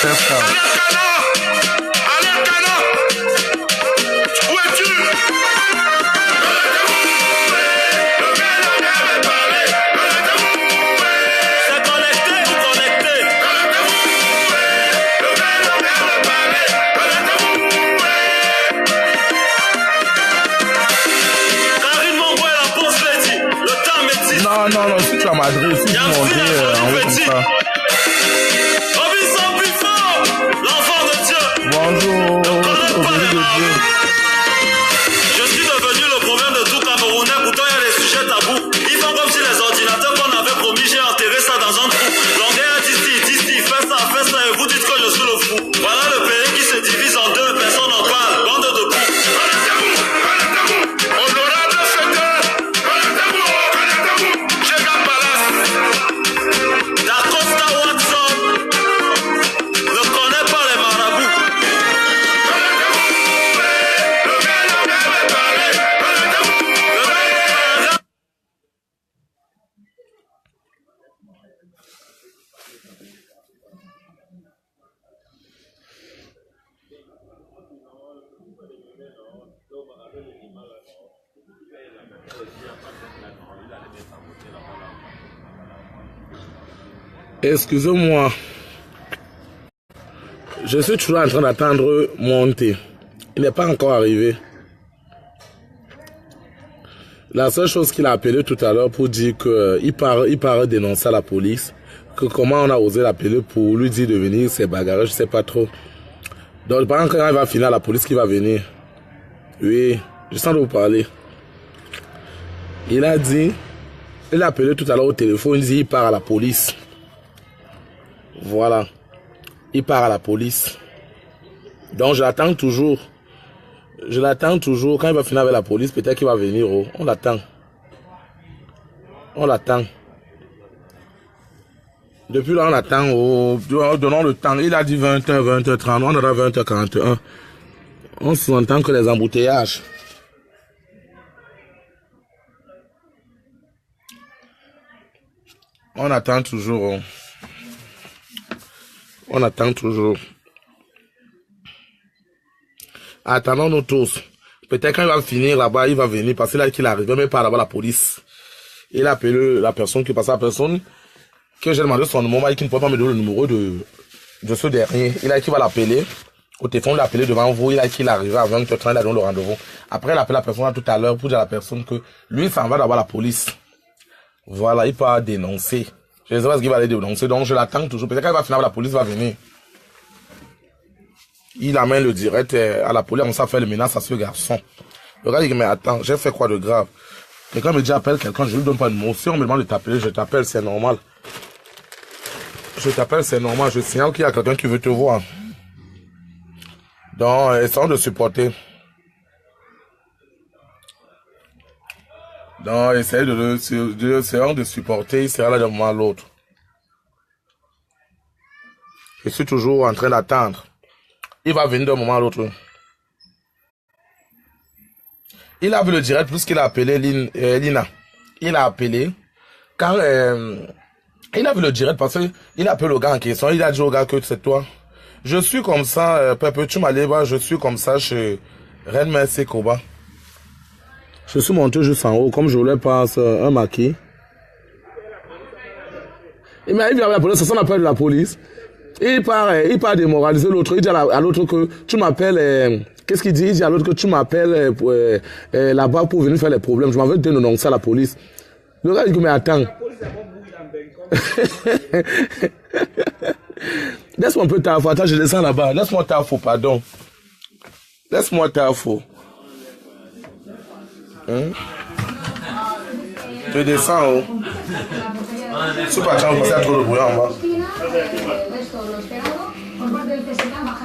faire ça. Non, si tu as madré, si tu montais en haut comme ça. Bonjour, je suis devenu le problème de tout Camerounais, pourtant il y a des sujets tabous. Ils font comme si les ordinateurs qu'on avait promis, j'ai enterré ça dans un trou. Longueur d'ici, fais ça, et vous dites que je suis le fou. Voilà le pays qui se divise en deux, personne n'en parle, bande de coups. Excusez-moi. Je suis toujours en train d'attendre monter. Il n'est pas encore arrivé. La seule chose qu'il a appelé tout à l'heure pour dire qu'il part dénoncer à la police. Que comment on a osé l'appeler pour lui dire de venir, c'est bagarre, je sais pas trop. Donc par exemple, quand il va finir, la police qui va venir. Oui, je sens de vous parler. Il a dit, il a appelé tout à l'heure au téléphone, il dit il part à la police. Voilà. Il part à la police. Donc je l'attends toujours. Je l'attends toujours. Quand il va finir avec la police, peut-être qu'il va venir. Oh. On l'attend. On l'attend. Depuis là, on attend. Oh. Donnons le temps. Il a dit 20h, 20h30. On aura 20h41. On s'entend que les embouteillages. On attend toujours. Oh. On attend toujours. Attendons-nous tous. Peut-être quand il va finir là-bas, il va venir parce qu'il arrive même pas là-bas la police. Il a appelé la personne qui passe à la personne que j'ai demandé son numéro, qui ne peut pas me donner le numéro de ce dernier. Il a dit qu'il va l'appeler. Au téléphone, il l'a appelé devant vous. Il a dit qu'il arrive à 20h30, il a donné le rendez-vous. Après, il a appelé la personne tout à l'heure pour dire à la personne que lui, il s'en va d'abord la police. Voilà, il peut dénoncer. Je ne sais pas ce qu'il va aller dénoncer, donc je l'attends toujours. Peut-être quand il va finir, la police va venir. Il amène le direct à la police, on s'en fait le menace à ce garçon. Le gars dit, mais attends, j'ai fait quoi de grave? Quelqu'un me dit, appelle quelqu'un, je lui donne pas de mots. Si on me demande de t'appeler, je t'appelle, c'est normal. Je t'appelle, c'est normal. Je signale qu'il y a quelqu'un qui veut te voir. Donc, essayons de supporter. Donc, essayez de supporter, il sera là d'un moment à l'autre. Je suis toujours en train d'attendre. Il va venir d'un moment à l'autre. Il a vu le direct plus qu'il a appelé Lina. Il a appelé. Quand il a vu le direct parce qu'il a appelé le gars en question. Il a dit au gars que c'est toi. Je suis comme ça, Pepe, tu m'allais voir, je suis comme ça chez Reine Mercy Koba. Je suis monté juste en haut, comme je voulais passer un maquis. Il m'arrive avec la police, ça s'en appelle de la police. Il part démoraliser l'autre. Il dit à l'autre que tu m'appelles. Qu'est-ce qu'il dit? Il dit à l'autre que tu m'appelles là-bas pour venir faire les problèmes. Je m'en veux dénoncer à la police. Le gars dit que mais attends. Laisse-moi un peu ta faute. Attends, je descends là-bas. Laisse-moi ta faute, pardon. Laisse-moi ta faute. Je descends en haut. Si pas chance, vous avez trop de bruit en bas.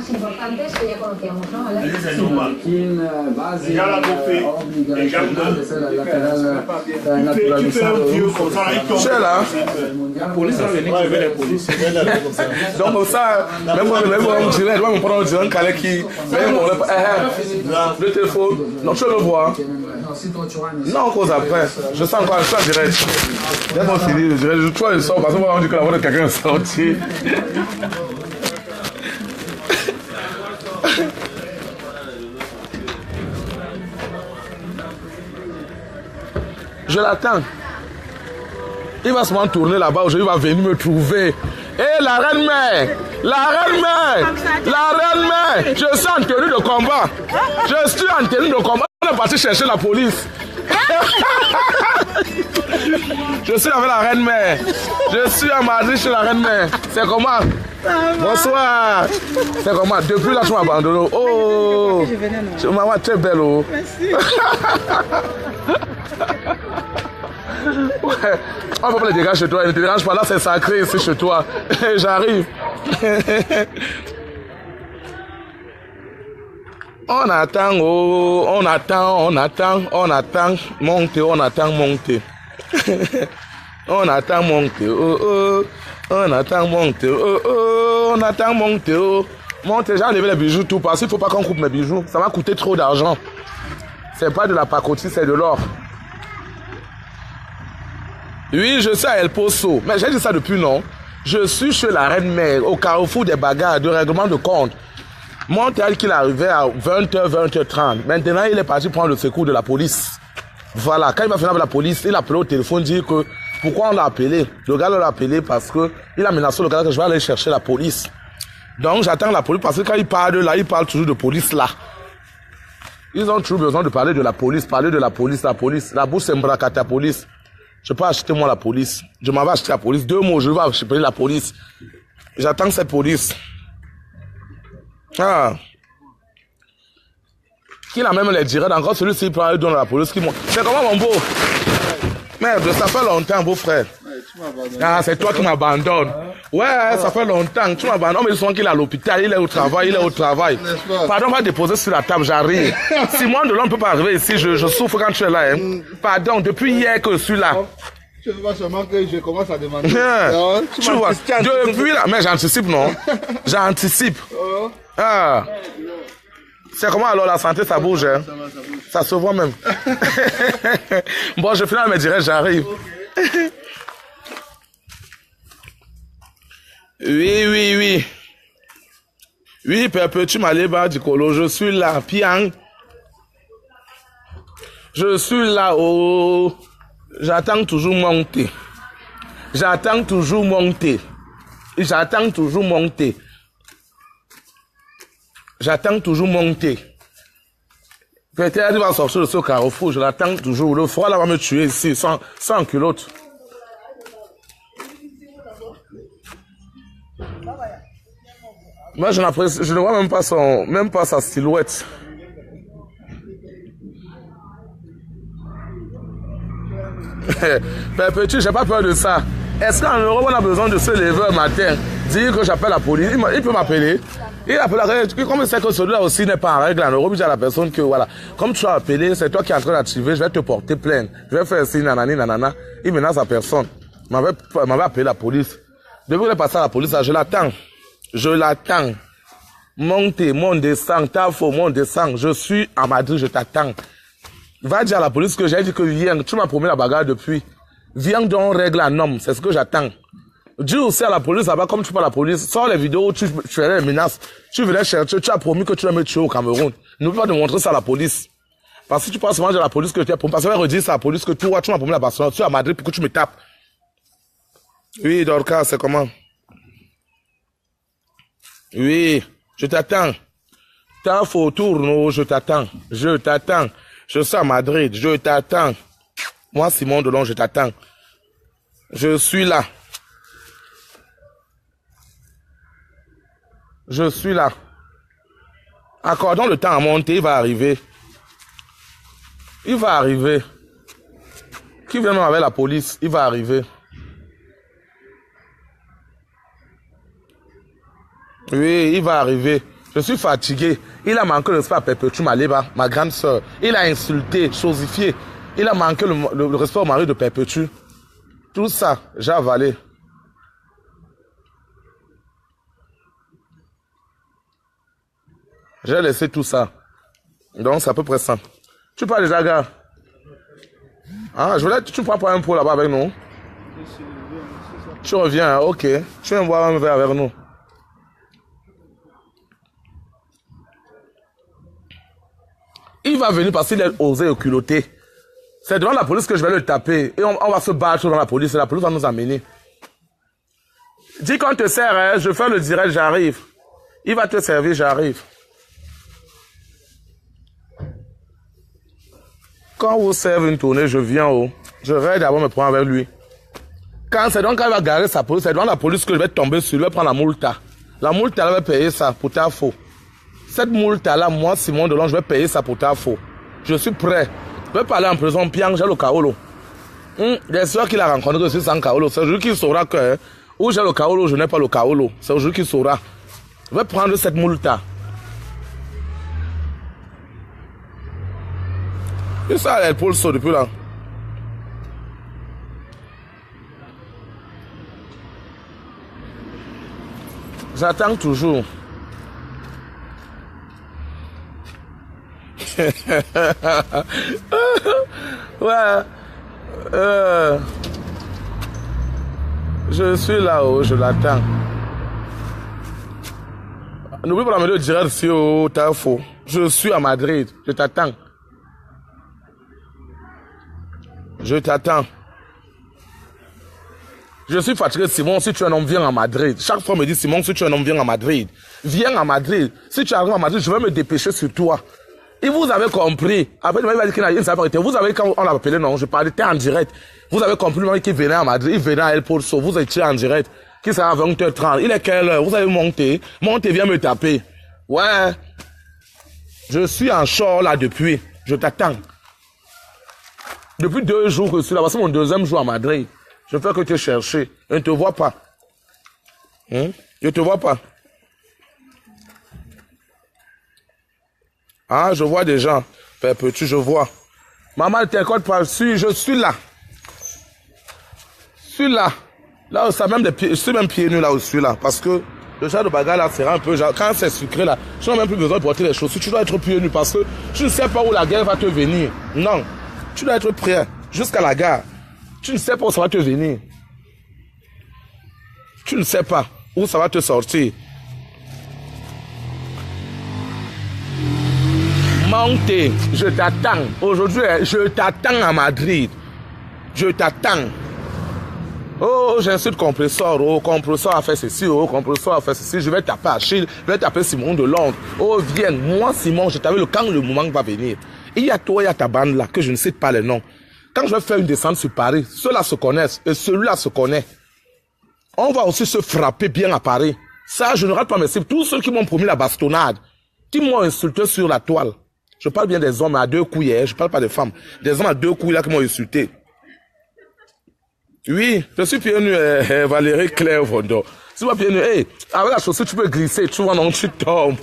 Importantes que ya conocíamos, ¿no? ¿Vale? Ese es el normal. Ya la coupé, et garde tu fais un vieux comme ça, il tombe. C'est là. La police va venir. Ouais, la police. Donc comme ça, même moi, je vais me prendre un calais qui... Le téléphone, non, je le vois. Non, cause après. Je sens encore, je suis en direct. Laisse-moi finir, je crois que je sors parce qu'on va dire que la voix de quelqu'un est sortie. Je l'attends. Il va sûrement tourner là-bas, aujourd'hui il va venir me trouver. Eh la reine-mère! La reine-mère! La reine-mère! Je suis en tenue de combat. Je suis en tenue de combat. On est parti chercher la police. Je suis avec la reine-mère. Je suis à Madrid chez la reine-mère. C'est comment? Bonsoir. C'est comment? Depuis là, tu m'as abandonné. Oh! Maman, tu es belle. Oh. Merci. Ouais. On va pas les dégager chez toi. Ne te dérange pas. Là, c'est sacré ici chez toi. J'arrive. On attend, oh, on attend, on attend, on attend, monter, on attend, monter. On attend, monter, oh, oh, on attend, monter, oh, oh, on attend, monter, oh. Monter, j'ai enlevé les bijoux, tout, parce qu'il ne faut pas qu'on coupe mes bijoux. Ça va coûter trop d'argent. C'est pas de la pacotille, c'est de l'or. Oui, je suis à El Pozo. Mais j'ai dit ça depuis, non? Je suis chez la reine-mère, au carrefour des bagarres, de règlement de compte. Mon tel qu'il arrivait à 20h, 20h30. Maintenant, il est parti prendre le secours de la police. Voilà, quand il va finir avec la police, il a appelé au téléphone, dire que pourquoi on l'a appelé. Le gars l'a appelé parce que il a menacé le gars que je vais aller chercher la police. Donc j'attends la police parce que quand il parle de là, il parle toujours de police là. Ils ont toujours besoin de parler de la police, la police. La bouche c'est Mbrakata police. Je peux acheter moi la police. Je m'en vais acheter la police. 2 mots, je vais acheter la police. J'attends cette police. Ah. Qu'il a même les directs, encore celui-ci prend et donne à la police qui monte. C'est comment mon beau? Merde, ça fait longtemps, beau frère. Ah, c'est toi qui m'abandonnes. Ouais, ça fait longtemps. Tu m'abandonnes. Mais ils sont qu'il est à l'hôpital, il est au travail, Pardon, on va déposer sur la table, j'arrive. Simon Delon ne peut pas arriver ici, je souffre quand tu es là. Hein. Pardon, depuis hier que je suis là. Tu vois seulement que je commence à demander. Tu vois, depuis là, mais j'anticipe, non? J'anticipe. Ah. C'est comment alors la santé, ça bouge, hein? Ça se voit même. Bon, je finis à me dire, j'arrive. Oui. Oui, Perpétue Maléba du Colo, je suis là, Piang. Je suis là, oh. J'attends toujours monter. Peut-être qu'il va sortir de ce carrefour, je l'attends toujours. Le froid là va me tuer ici, sans culotte. Moi je ne vois même pas sa silhouette. Perpétue, j'ai pas peur de ça. Est-ce qu'en Europe on a besoin de se lever un matin, dire que j'appelle la police? Il peut m'appeler. Il appelle, comme il sait que celui-là aussi n'est pas en règle en Europe, il dit à la personne que voilà, comme tu as appelé, c'est toi qui es en train d'activer, je vais te porter plainte. Je vais faire ci, nanana. Il menace la personne. Il m'avait appelé la police. Depuis qu'il est passé à la police, je l'attends. Montez, mon descend, Tafo, mon descend. Je suis à Madrid, je t'attends. Va dire à la police que j'ai dit que viens, tu m'as promis la bagarre depuis. Viens donc règle un homme, c'est ce que j'attends. Dis aussi à la police là-bas, comme tu parles à la police, sors les vidéos où tu faisais les menaces. Tu venais chercher, tu as promis que tu vas me tuer au Cameroun. N'oublie pas de montrer ça à la police. Parce que tu penses de la police que tu as promis. Parce que tu vas redire ça à la police que tu m'as promis la Barcelone, tu es à Madrid pour que tu me tapes. Oui, Dorcas, c'est comment? Oui, je t'attends. T'as un faux tour, je t'attends. Je suis à Madrid, je t'attends. Moi, Simon Delon, je t'attends. Je suis là. Accordons le temps à monter, il va arriver. Qui vient même avec la police, il va arriver. Oui, il va arriver. Je suis fatigué. Il a manqué le respect à Perpétue Maléba, ma grande sœur. Il a insulté, chosifié. Il a manqué le respect au mari de Perpétue. Tout ça, j'ai avalé. J'ai laissé tout ça. Donc, c'est à peu près ça. Tu parles déjà, gars? Ah, tu prends pas un pot là-bas avec nous? Tu reviens, ok. Tu viens boire un verre avec nous. Il va venir parce qu'il a osé culotté. C'est devant la police que je vais le taper. Et on va se battre dans la police. Et la police va nous amener. Dis qu'on te sert, hein, je fais le direct, j'arrive. Il va te servir, j'arrive. Quand vous servez une tournée, je viens haut. Je vais d'abord me prendre avec lui. Quand c'est donc quand il va garer sa police, c'est devant la police que je vais tomber sur lui, je vais prendre la multa. La multa, elle va payer ça pour ta faux. Cette multa-là, moi, Simon Delon, je vais payer ça pour ta faux. Je suis prêt. Je vais parler en prison, Piang, j'ai le Kaolo. Les soeurs qu'il a rencontré aussi sans Kaolo, c'est aujourd'hui qu'il saura que où j'ai le Kaolo, je n'ai pas le Kaolo. C'est aujourd'hui qu'il saura. Je vais prendre cette multa. Et ça, elle pour le saut depuis là. J'attends toujours. Ouais. Je suis là-haut, je l'attends. N'oublie pas de me dire si t'as faux. Je suis à Madrid, je t'attends. Je t'attends. Je suis fatigué, Simon, si tu es un homme, viens à Madrid. Chaque fois, on me dit, Simon, si tu es un homme, viens à Madrid. Viens à Madrid. Si tu arrives à Madrid, je vais me dépêcher sur toi. Et vous avez compris. Après, il m'a dit qu'il n'a pas arrêté. Vous avez, quand on l'a appelé, non, je parlais, t'es en direct. Vous avez compris, qu'il venait à Madrid, il venait à El Pozo, vous étiez en direct. Qui sera à 20h30. Il est quelle heure? Vous avez monté. Montez, viens me taper. Ouais. Je suis en short là depuis. Je t'attends. Depuis 2 jours que je suis là. C'est mon 2e jour à Madrid. Je fais que te chercher. Je ne te vois pas. Je ne te vois pas. Ah, je vois des gens. Père petit, je vois. Maman, ne t'inquiète pas. Je suis là. Je suis là. Là, ça même des pieds, je suis même pieds nus là où je suis là. Parce que le genre de bagarre là, c'est un peu genre, quand c'est sucré là, tu n'as même plus besoin de porter les chaussures. Tu dois être pieds nus parce que tu ne sais pas où la guerre va te venir. Non. Tu dois être prêt jusqu'à la gare. Tu ne sais pas où ça va te venir. Tu ne sais pas où ça va te sortir. Montez, je t'attends. Aujourd'hui, je t'attends à Madrid. Je t'attends. Oh, j'insulte compresseur. Oh, compresseur a fait ceci. Oh, compresseur a fait ceci. Je vais taper Achille. Je vais taper Simon de Londres. Oh, viens. Moi, Simon, je t'avais quand le moment va venir. Il y a toi, il y a ta bande là, que je ne cite pas les noms. Quand je vais faire une descente sur Paris, ceux-là se connaissent et celui-là se connaît. On va aussi se frapper bien à Paris. Ça, je ne rate pas mes cibles. Tous ceux qui m'ont promis la bastonnade, qui m'ont insulté sur la toile. Je parle bien des hommes à 2 couilles, je ne parle pas des femmes. Des hommes à 2 couilles là qui m'ont insulté. Oui, je suis pieds nus, Valérie Claire Vondor. Si tu vas pieds nus, hey, avec la chaussure, tu peux glisser, tu vois, non, tu tombes.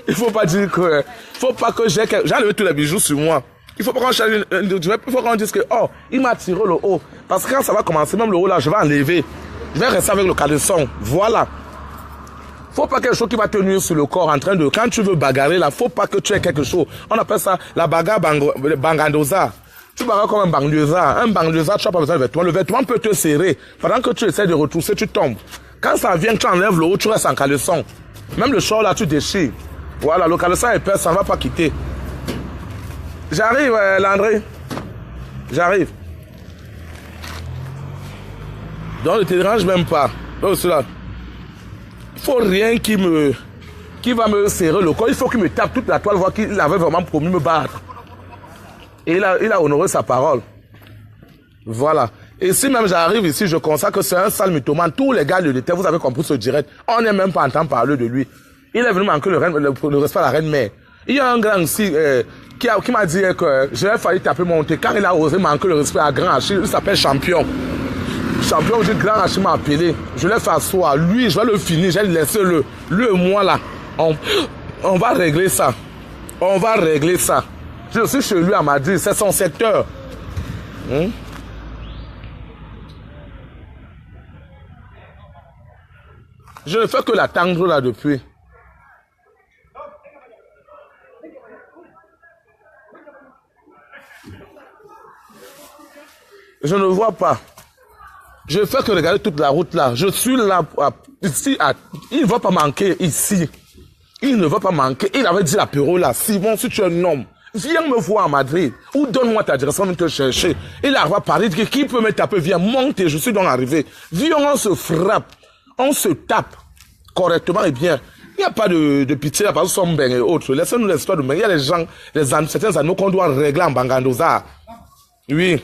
Il faut pas dire que, faut pas que j'ai enlevé tous les bijoux sur moi. Il faut pas qu'on dise que, oh, il m'a tiré le haut. Parce que quand ça va commencer, même le haut là, je vais enlever. Je vais rester avec le caleçon. Voilà. Faut pas quelque chose qui va te nuire sur le corps en train de, quand tu veux bagarrer là, faut pas que tu aies quelque chose. On appelle ça la bagarre bangandosa. Tu bagarres comme un banlieusard. Un banlieusard, tu n'as pas besoin de vêtements. Le vêtement peut te serrer. Pendant que tu essaies de retrousser, tu tombes. Quand ça vient, tu enlèves le haut, tu restes en caleçon. Même le short là, tu déchires. Voilà, le caleçon est épais, ça ne va pas quitter. J'arrive, Landry. J'arrive. Donc, ne te dérange même pas. Donc, cela. Il faut rien qui va me serrer le corps. Il faut qu'il me tape toute la toile, voir qu'il avait vraiment promis me battre. Et il a honoré sa parole. Voilà. Et si même j'arrive ici, je constate que c'est un sale mythomane. Tous les gars le détestent, vous avez compris ce direct. On n'est même pas entendu parler de lui. Il est venu manquer le respect à la reine mère. Il y a un grand ici qui m'a dit que j'avais failli taper mon thé. Quand il a osé manquer le respect à Grand Achille, il s'appelle Champion. Champion, dit Grand Achille m'a appelé. Je l'ai fait asseoir. Lui, je vais le finir. J'ai laissé lui et moi là. On va régler ça. On va régler ça. Je suis chez lui à Madrid. C'est son secteur. Je ne fais que l'attendre là depuis. Je ne vois pas. Je fais que regarder toute la route là. Je suis là ici. Il ne va pas manquer ici. Il ne va pas manquer. Il avait dit l'apéro là. Simon, si tu es un homme, Viens me voir à Madrid. Ou donne-moi ta direction, viens te chercher. Il arrive à Paris, qui peut me taper? Viens, monte, je suis donc arrivé. Viens, on se frappe. On se tape correctement et bien. Il n'y a pas de pitié là, parce que nous sommes et autres. Laissez-nous l'histoire de Mbengue. Il y a des gens, certains animaux qu'on doit régler en Bangandosa. Oui.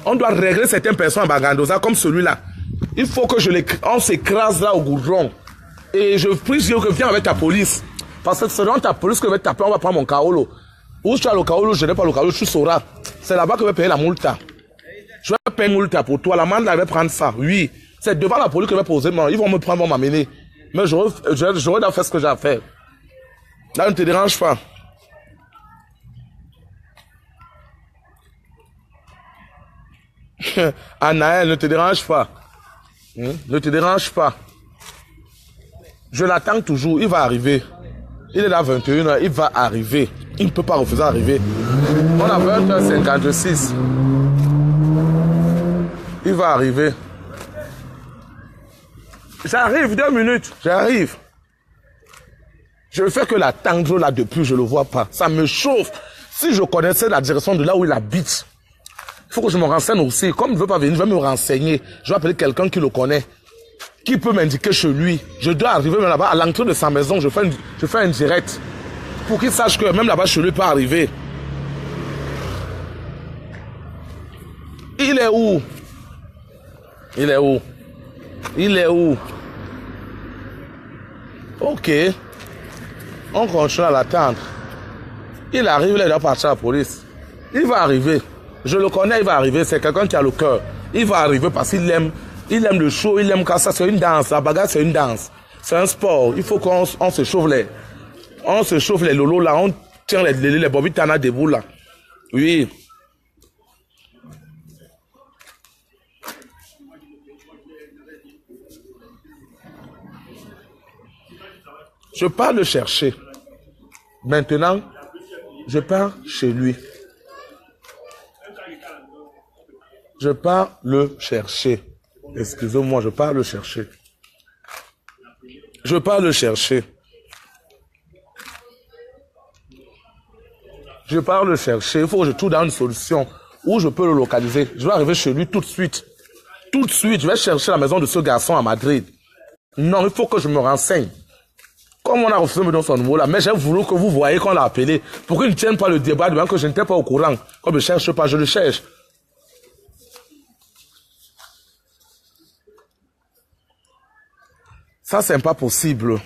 On doit régler certaines personnes en Bangandosa comme celui-là. Il faut que on s'écrase là au goudron. Et je prie Dieu que viens avec ta police. Parce que c'est dans ta police que je vais taper, on va prendre mon kaolo. Où tu as le kaolo, je n'ai pas le kaolo, tu sauras. C'est là-bas que je vais payer la multa. Je vais payer une multa pour toi. La manne, là, je vais prendre ça. Oui. C'est devant la police que je vais poser. Ils vont me prendre, vont m'amener. Mais j'aurais d'en faire ce que j'ai à faire. Là, ne te dérange pas. Anaël, ne te dérange pas. Ne te dérange pas. Je l'attends toujours. Il va arriver. Il est là 21h. Il va arriver. Il ne peut pas refuser d'arriver. On a 20h56. Il va arriver. J'arrive, 2 minutes, j'arrive. Je ne fais que l'attendre là depuis, je ne le vois pas. Ça me chauffe. Si je connaissais la direction de là où il habite, il faut que je me renseigne aussi. Comme il ne veut pas venir, je vais me renseigner. Je vais appeler quelqu'un qui le connaît, qui peut m'indiquer chez lui. Je dois arriver même là-bas, à l'entrée de sa maison, je fais un direct. Pour qu'il sache que même là-bas, chez lui, peut arriver. Il est où? Il est où? Il est où? Ok. On continue à l'attendre. Il arrive, là, il doit partir à la police. Il va arriver. Je le connais, il va arriver. C'est quelqu'un qui a le cœur. Il va arriver parce qu'il aime le show, il aime quand ça. C'est une danse. La bagarre, c'est une danse. C'est un sport. Il faut qu'on se chauffe les. On se chauffe les lolos là. On tient les bobitana debout là. Oui. Je pars le chercher. Maintenant, je pars chez lui. Je pars le chercher. Excusez-moi, je pars le chercher. Je pars le chercher. Je pars le chercher. Il faut que je trouve dans une solution où je peux le localiser. Je vais arriver chez lui tout de suite. Tout de suite, je vais chercher la maison de ce garçon à Madrid. Non, il faut que je me renseigne. Comme on a refusé de me donner son numéro là, mais j'ai voulu que vous voyez qu'on l'a appelé. Pour qu'il ne tienne pas le débat, de même que je n'étais pas au courant. Comme je ne cherche pas, je le cherche. Ça, c'est pas possible.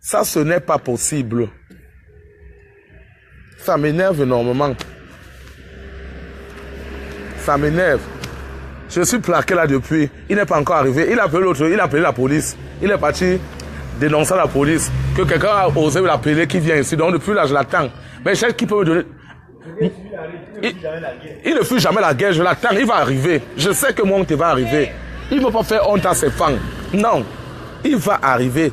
Ça, ce n'est pas possible. Ça m'énerve énormément. Ça m'énerve. Je suis plaqué là depuis. Il n'est pas encore arrivé. Il a appelé l'autre, il a appelé la police. Il est parti dénoncer la police. Que quelqu'un a osé l'appeler qui vient ici. Donc depuis là, je l'attends. Mais je sais qui peut me donner. Il ne fuit jamais la guerre. Je l'attends. Il va arriver. Je sais que mon honte va arriver. Il ne peut pas faire honte à ses fans. Non. Il va arriver.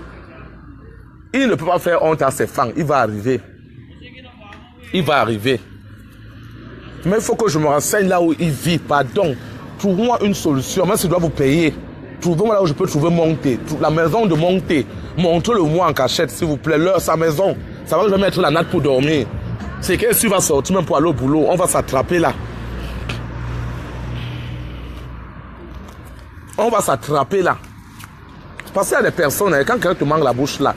Il ne peut pas faire honte à ses fans. Il va arriver. Il va arriver. Mais il faut que je me renseigne là où il vit. Pardon. Trouvez-moi une solution. Même si je dois vous payer. Trouvez-moi là où je peux trouver Monté. La maison de Monté. Montrez-le-moi en cachette, s'il vous plaît. Sa maison. Ça va que je vais mettre la natte pour dormir. C'est qu'elle va sortir même pour aller au boulot. On va s'attraper là. On va s'attraper là. Parce qu'il y a des personnes, quand quelqu'un te manque la bouche là,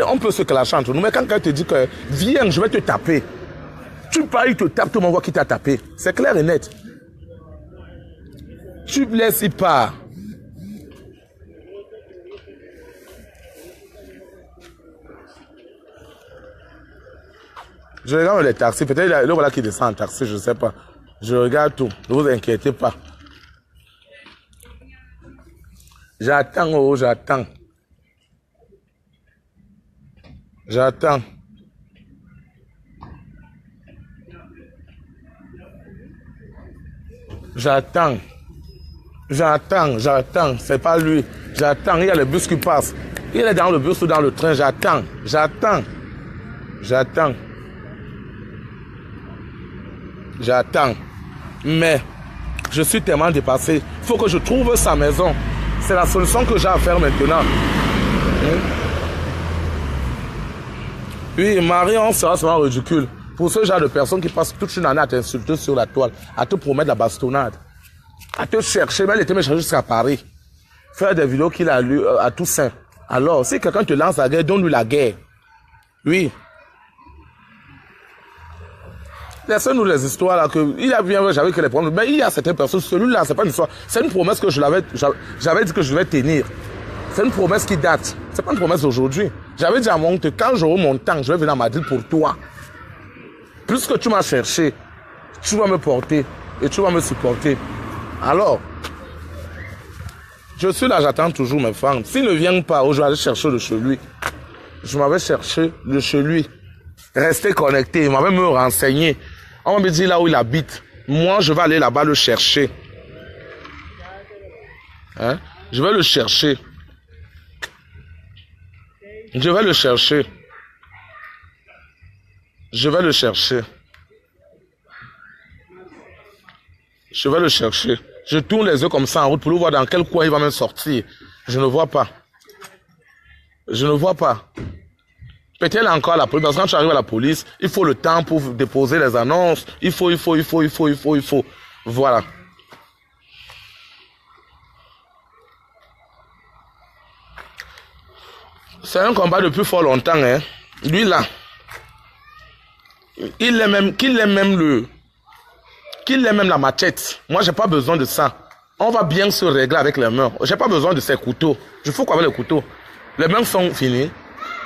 on peut se clasher entre nous, mais quand quelqu'un te dit que viens, je vais te taper. Tu parles, il te tape, tout le monde voit qui t'a tapé. C'est clair et net. Tu me laisses, il part. Je regarde les taxis. Peut-être le voilà qui descend en taxi, je ne sais pas. Je regarde tout. Ne vous inquiétez pas. J'attends, oh, j'attends. J'attends. J'attends. J'attends, j'attends. C'est pas lui. J'attends. Il y a le bus qui passe. Il est dans le bus ou dans le train. J'attends. J'attends. J'attends. J'attends. Mais je suis tellement dépassé. Il faut que je trouve sa maison. C'est la solution que j'ai à faire maintenant. Oui, Marion sera seulement ridicule. Pour ce genre de personnes qui passent toute une année à t'insulter sur la toile, à te promettre la bastonnade, à te chercher, même elle était me chercher jusqu'à Paris. Faire des vidéos qu'il a lues à Toussaint. Alors, si quelqu'un te lance la guerre, donne-lui la guerre. Oui. Laissez-nous les histoires là que il a bien, j'avais que les problèmes, mais il y a certaines personnes, celui-là, c'est pas une histoire, c'est une promesse que j'avais dit que je vais tenir. C'est une promesse qui date. C'est pas une promesse d'aujourd'hui. J'avais dit à mon oncle, quand j'aurai mon temps, je vais venir à Madrid pour toi. Plus que tu m'as cherché, tu vas me porter et tu vas me supporter. Alors, je suis là, j'attends toujours mes femmes. S'ils ne viennent pas, je vais aller chercher le chez lui. Je m'avais cherché le chez lui. Rester connecté, il m'avait me renseigné. On me dit là où il habite. Moi, je vais aller là-bas le chercher. Hein? Je vais le chercher. Je vais le chercher. Je vais le chercher. Je vais le chercher. Je tourne les yeux comme ça en route pour le voir dans quel coin il va me sortir. Je ne vois pas. Je ne vois pas. Peut-être encore à la police. Parce que quand tu arrives à la police, il faut le temps pour déposer les annonces. Il faut. Voilà. C'est un combat depuis fort longtemps, hein. Lui là. Qu'il ait même la machette. Moi, j'ai pas besoin de ça. On va bien se régler avec les mains. J'ai pas besoin de ces couteaux. Je fous quoi avec les couteaux? Les mains sont finies.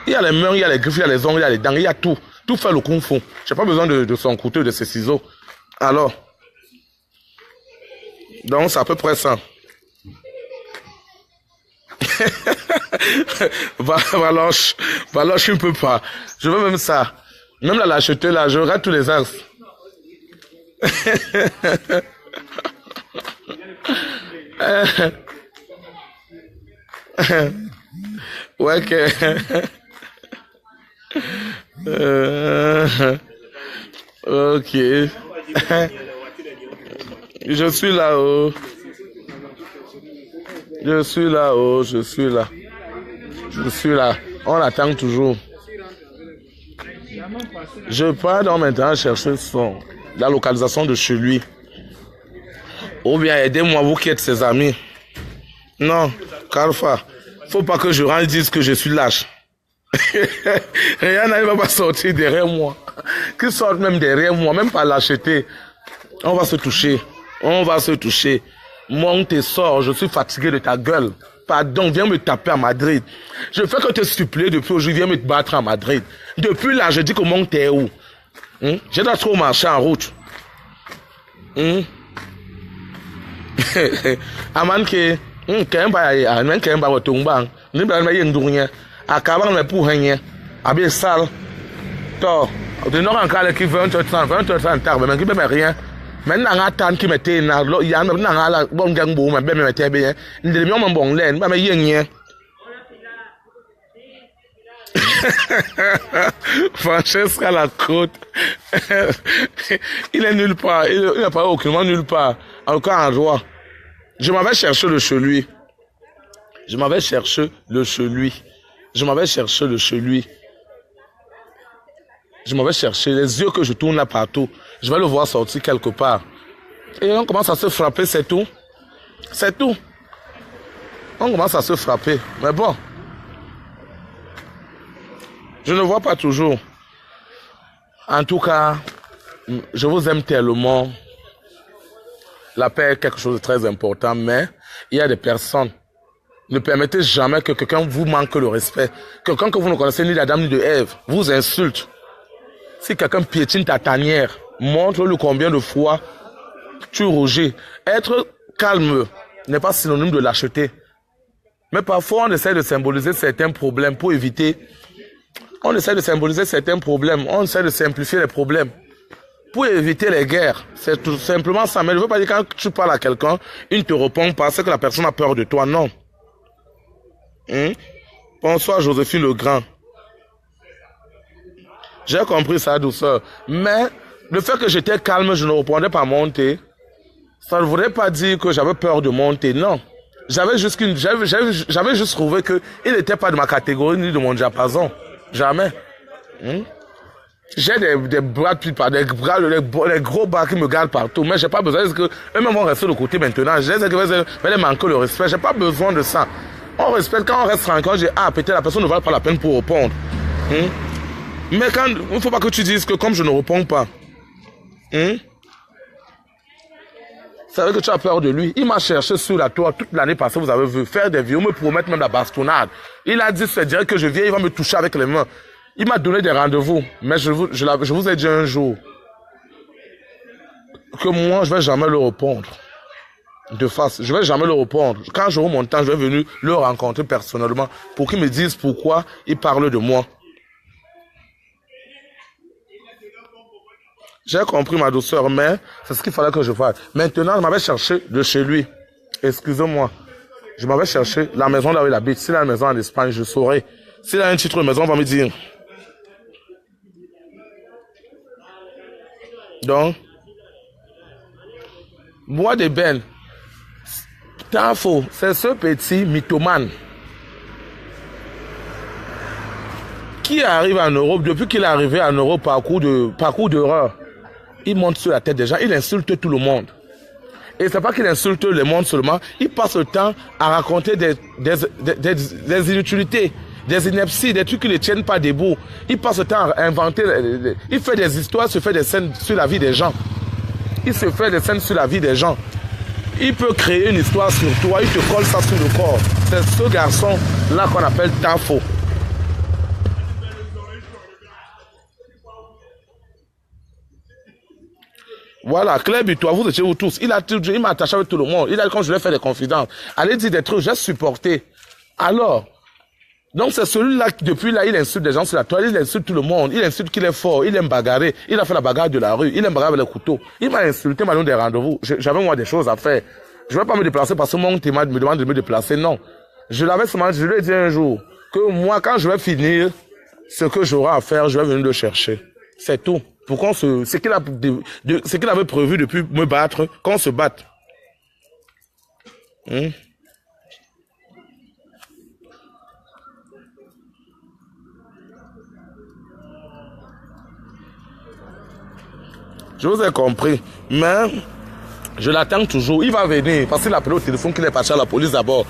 Il y a les mains, il y a les griffes, il y a les ongles, il y a les dents, il y a tout. Tout fait le kung fu. J'ai pas besoin de son couteau, de ses ciseaux. Alors. Donc, c'est à peu près ça. Valoche, je ne peux pas. Je veux même ça. Même la lâcheté, là, je rate tous les as. Ouais que... Ok. Je suis là-haut. Je suis là-haut, je suis là. Je suis là. On attend toujours. Je pars donc maintenant chercher la localisation de chez lui. Ou bien aidez-moi, vous qui êtes ses amis. Non, Kalfa, faut pas que je rentre et dise que je suis lâche. Rien ne va pas sortir derrière moi. Qu'il sorte même derrière moi, même pas lâcheté. On va se toucher. On va se toucher. Moi, on te sort, je suis fatigué de ta gueule. Pardon, viens me taper à Madrid. Je fais que te supplier depuis aujourd'hui, viens me battre à Madrid. Depuis là, je dis comment t'es où? Je dois trop marcher en route. Amanke, kemba ya, men kemba wotumbang. Ni bla me yendunya. Akaba me puhanye. Abi sal. To, de no kan kala ki 20 tarbe, men ki be rien. Men na nga tan ki mete na lo ya na nga la bon gang bo me be me mete be yen. Ndele mi o bon len, ba me yenye. Francesca Lacôte. Il est nulle part. Il n'est pas aucunement nulle part. Encore en droit. Je m'avais cherché le chez lui. Je m'avais cherché le chez lui. Je m'avais cherché le chez lui. Je m'avais cherché les yeux que je tourne là partout. Je vais le voir sortir quelque part. Et on commence à se frapper, c'est tout. C'est tout. On commence à se frapper. Mais bon. Je ne vois pas toujours. En tout cas, je vous aime tellement. La paix est quelque chose de très important, mais il y a des personnes. Ne permettez jamais que quelqu'un vous manque le respect. Quelqu'un que vous ne connaissez ni d'Adam ni de Ève vous insulte. Si quelqu'un piétine ta tanière, montre-lui combien de fois tu rougis. Être calme n'est pas synonyme de lâcheté. Mais parfois, on essaie de symboliser certains problèmes pour éviter. On essaie de symboliser certains problèmes. On essaie de simplifier les problèmes. Pour éviter les guerres. C'est tout simplement ça. Mais je ne veux pas dire que quand tu parles à quelqu'un, il ne te répond pas. C'est que la personne a peur de toi. Non. Bonsoir Joséphine Legrand. J'ai compris sa douceur. Mais le fait que j'étais calme, je ne répondais pas monter. Ça ne voudrait pas dire que j'avais peur de monter. Non. J'avais juste trouvé qu'il n'était pas de ma catégorie ni de mon diapason. Jamais. J'ai des bras, les gros bras qui me gardent partout, mais j'ai pas besoin, parce que eux-mêmes vont rester de côté maintenant. Je sais que je vais les manquer le respect, j'ai pas besoin de ça. On respecte quand on reste tranquille, on dit, ah, peut-être la personne ne vaut pas la peine pour répondre. Mais quand, il ne faut pas que tu dises que comme je ne réponds pas, c'est vrai que tu as peur de lui. Il m'a cherché sur la tour toute l'année passée, vous avez vu, faire des vidéos, me promettre même la bastonnade. Il a dit, c'est dire que je viens, il va me toucher avec les mains. Il m'a donné des rendez-vous, mais je vous ai dit un jour que moi, je ne vais jamais le répondre. De face, je ne vais jamais le répondre. Quand j'aurai mon temps, je vais venir le rencontrer personnellement pour qu'il me dise pourquoi il parle de moi. J'ai compris ma douceur, mais c'est ce qu'il fallait que je fasse. Maintenant, je m'avais cherché de chez lui. Excusez-moi. Je m'avais cherché la maison là où il habite. S'il a une maison en Espagne, je saurais. S'il a un titre de maison, on va me dire. Donc, Bois de Ben, Tafo, c'est ce petit mythomane qui arrive en Europe, depuis qu'il est arrivé en Europe, parcours d'horreur. Il monte sur la tête des gens, il insulte tout le monde. Et c'est pas qu'il insulte le monde seulement, il passe le temps à raconter des inutilités, des inepties, des trucs qui ne tiennent pas debout. Il passe le temps à inventer, il fait des histoires, se fait des scènes sur la vie des gens. Il se fait des scènes sur la vie des gens. Il peut créer une histoire sur toi, il te colle ça sur le corps. C'est ce garçon-là qu'on appelle Tafo. Voilà, Claire Butois, vous étiez vous tous. Il m'a attaché avec tout le monde. Il a dit, quand je lui ai fait des confidences, allez dire des trucs, j'ai supporté. Alors, donc c'est celui-là qui, depuis là, il insulte des gens sur la toile, il insulte tout le monde, il insulte qu'il est fort, il aime bagarrer, il a fait la bagarre de la rue, il aime bagarrer avec les couteaux. Il m'a insulté, m'a donné des rendez-vous. J'avais moi des choses à faire. Je ne vais pas me déplacer parce que mon témoin me demande de me déplacer, non. Je lui ai dit un jour que moi, quand je vais finir ce que j'aurai à faire, je vais venir le chercher. C'est tout. Pour qu'on ce qu'il avait prévu depuis me battre, qu'on se batte. Je vous ai compris, mais je l'attends toujours. Il va venir parce qu'il a appelé au téléphone qu'il est parti à la police d'abord.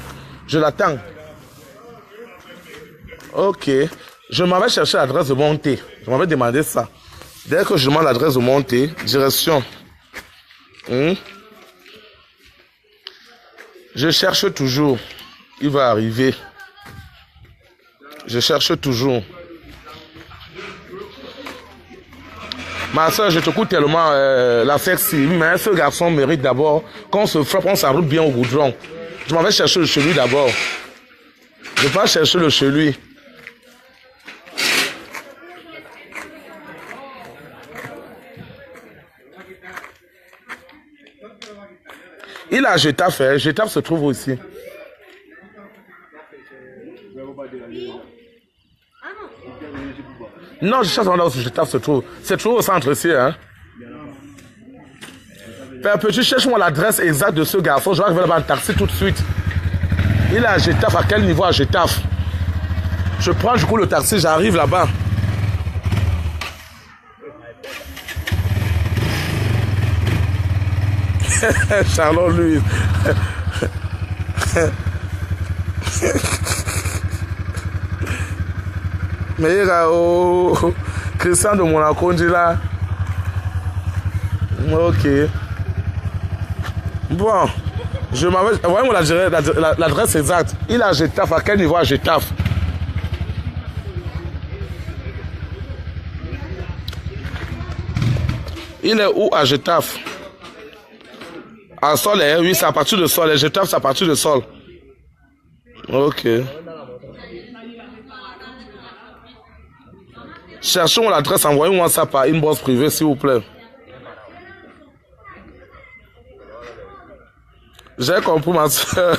Je l'attends. Ok. Je m'avais cherché l'adresse de Monté. Je m'avais demandé ça. Dès que je demande l'adresse de Monté, direction. Je cherche toujours. Il va arriver. Je cherche toujours. Ma soeur, je te coûte tellement la sexy, mais ce garçon mérite d'abord qu'on se frappe, on s'enroule bien au goudron. Je m'en vais chercher le chez lui d'abord. Je vais pas chercher le chez lui. Il a Getafe, Getafe se trouve aussi. Non, je cherche là où Getafe se trouve. C'est toujours au centre ici, hein. Père Petit, cherche-moi l'adresse exacte de ce garçon. Je vais arriver là-bas en taxi tout de suite. Il est à Getafe. À quel niveau à Getafe? Je prends du coup le taxi, j'arrive là-bas. Charlotte Louise. Mais il y a Christian de Monaco, dit là. Ok. Bon. Je m'avais. Voyez-moi l'adresse exacte. Il est à Getafe. À quel niveau à Getafe? Il est où à Getafe? À Sol, oui, c'est à partir de Sol. Getafe, c'est à partir de Sol. Ok. Cherchons l'adresse, envoyez-moi ça par inbox privée, s'il vous plaît. J'ai compris, ma soeur.